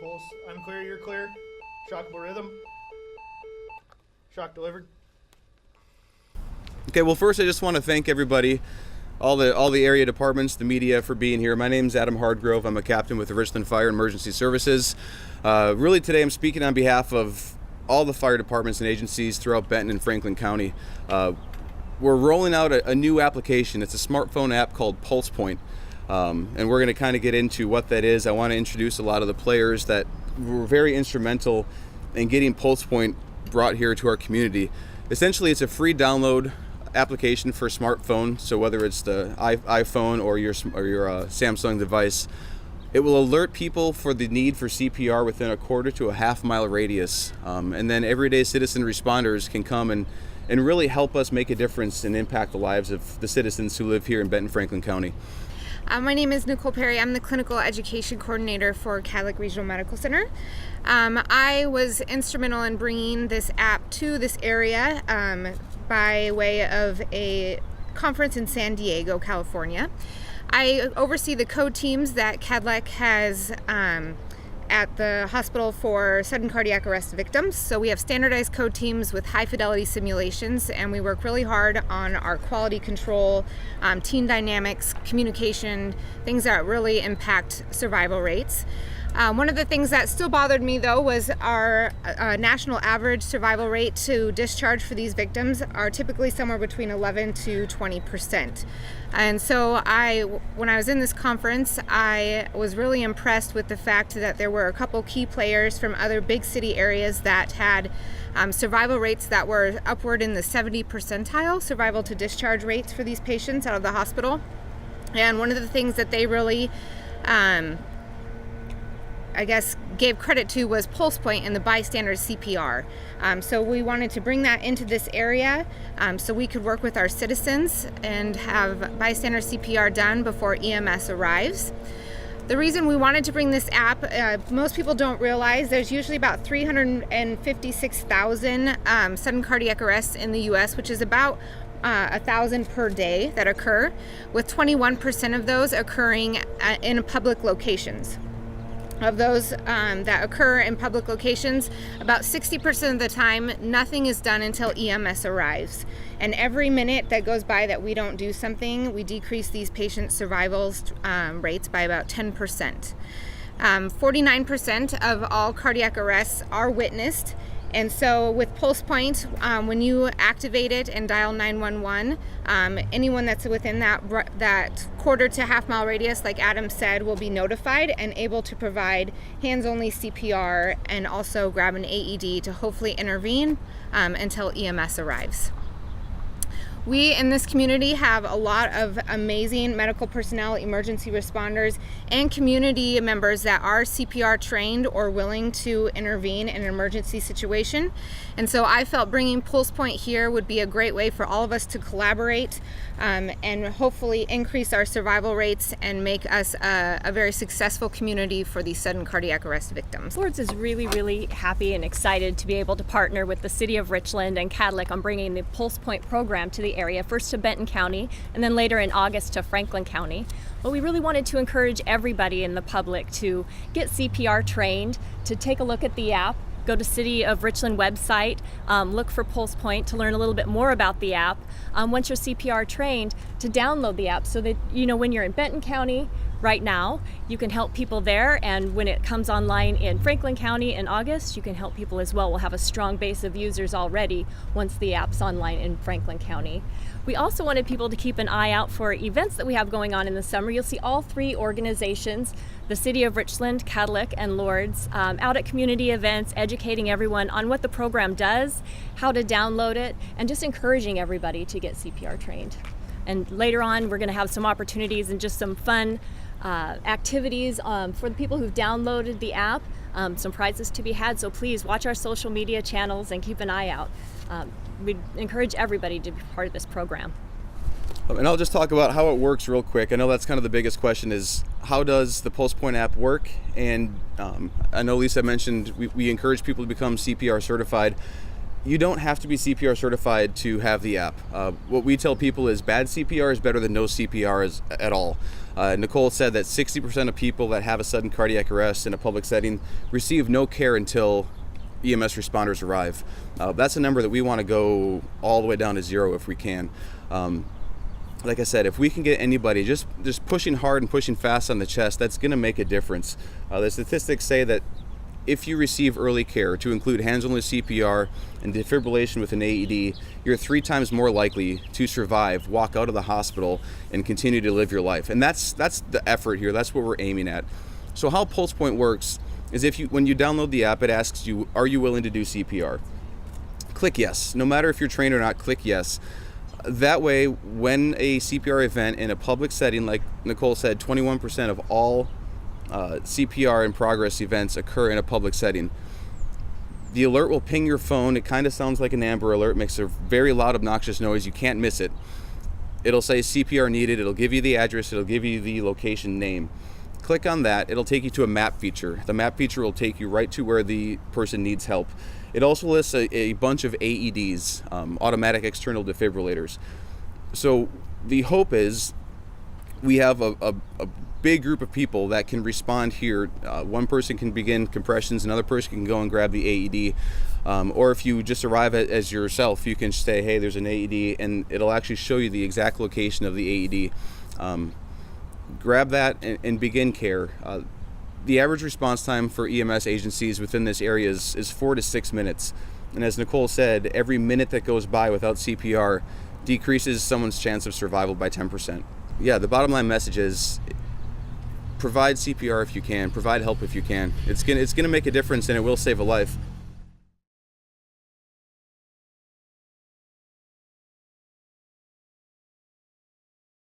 pulse. I'm clear, you're clear. Shockable rhythm. Shock delivered. Okay, well, first I just want to thank everybody, all the area departments, the media, for being here. My name's Adam Hardgrove. I'm a captain with the Richland Fire and Emergency Services. Really today I'm speaking on behalf of all the fire departments and agencies throughout Benton and Franklin County. We're rolling out a new application. It's a smartphone app called PulsePoint. And we're going to kind of get into what that is. I want to introduce a lot of the players that were very instrumental in getting PulsePoint brought here to our community. Essentially, it's a free download application for a smartphone. So whether it's the iPhone or your Samsung device, it will alert people for the need for CPR within a quarter to a half-mile radius. And then everyday citizen responders can come and really help us make a difference and impact the lives of the citizens who live here in Benton, Franklin County. My name is Nicole Perry. I'm the Clinical Education Coordinator for Cadillac Regional Medical Center. I was instrumental in bringing this app to this area by way of a conference in San Diego, California. I oversee the code teams that Cadillac has at the hospital for sudden cardiac arrest victims. So we have standardized code teams with high fidelity simulations, and we work really hard on our quality control, team dynamics, communication, things that really impact survival rates. One of the things that still bothered me though was our national average survival rate to discharge for these victims are typically somewhere between 11 to 20%. And so when I was in this conference, I was really impressed with the fact that there were a couple key players from other big city areas that had survival rates that were upward in the 70 percentile survival to discharge rates for these patients out of the hospital. And one of the things that they really gave credit to was PulsePoint and the bystander CPR. So we wanted to bring that into this area so we could work with our citizens and have bystander CPR done before EMS arrives. The reason we wanted to bring this app, most people don't realize there's usually about 356,000 sudden cardiac arrests in the US, which is about 1,000 per day that occur, with 21% of those occurring in public locations. Of those that occur in public locations, about 60% of the time, nothing is done until EMS arrives. And every minute that goes by that we don't do something, we decrease these patient survival rates by about 10%. 49% of all cardiac arrests are witnessed. And so with PulsePoint, when you activate it and dial 911, anyone that's within that quarter to half mile radius, like Adam said, will be notified and able to provide hands-only CPR and also grab an AED to hopefully intervene until EMS arrives. We in this community have a lot of amazing medical personnel, emergency responders, and community members that are CPR trained or willing to intervene in an emergency situation. And so I felt bringing PulsePoint here would be a great way for all of us to collaborate and hopefully increase our survival rates and make us a very successful community for these sudden cardiac arrest victims. Lourdes is really, really happy and excited to be able to partner with the City of Richland and Cadillac on bringing the PulsePoint program to the area, first to Benton County and then later in August to Franklin County. But we really wanted to encourage everybody in the public to get CPR trained, to take a look at the app, go to City of Richland website, look for PulsePoint to learn a little bit more about the app. Once you're CPR trained, to download the app so that when you're in Benton County right now, you can help people there, and when it comes online in Franklin County in August, you can help people as well. We'll have a strong base of users already once the app's online in Franklin County. We also wanted people to keep an eye out for events that we have going on in the summer. You'll see all three organizations, the City of Richland, Cadillac, and Lourdes, out at community events, educating everyone on what the program does, how to download it, and just encouraging everybody to get CPR trained. And later on, we're going to have some opportunities and just some fun activities for the people who've downloaded the app, some prizes to be had. So please watch our social media channels and keep an eye out. We'd encourage everybody to be part of this program. And I'll just talk about how it works real quick. I know that's kind of the biggest question is how does the PulsePoint app work? And I know Lisa mentioned we encourage people to become CPR certified. You don't have to be CPR certified to have the app. What we tell people is bad CPR is better than no CPR at all. Nicole said that 60% of people that have a sudden cardiac arrest in a public setting receive no care until EMS responders arrive. That's a number that we want to go all the way down to 0 if we can. Like I said, if we can get anybody just pushing hard and pushing fast on the chest, that's going to make a difference. The statistics say that if you receive early care, to include hands-only CPR and defibrillation with an AED, you're 3 times more likely to survive, walk out of the hospital, and continue to live your life. And that's the effort here. That's what we're aiming at. So how PulsePoint works is when you download the app, it asks you, are you willing to do CPR? Click yes. No matter if you're trained or not, click yes. That way, when a CPR event in a public setting, like Nicole said, 21% of all CPR in progress events occur in a public setting. The alert will ping your phone. It kind of sounds like an Amber Alert, makes a very loud, obnoxious noise. You can't miss it. It'll say CPR needed. It'll give you the address. It'll give you the location name. Click on that. It'll take you to a map feature. The map feature will take you right to where the person needs help. It also lists a bunch of AEDs, automatic external defibrillators. So the hope is we have a big group of people that can respond here. One person can begin compressions, another person can go and grab the AED, or if you just arrive as yourself, you can say, hey, there's an AED, and it'll actually show you the exact location of the AED. Grab that and begin care. The average response time for EMS agencies within this area is 4 to 6 minutes. And as Nicole said, every minute that goes by without CPR decreases someone's chance of survival by 10%. Yeah, the bottom line message is provide CPR if you can, provide help if you can. It's gonna make a difference, and it will save a life.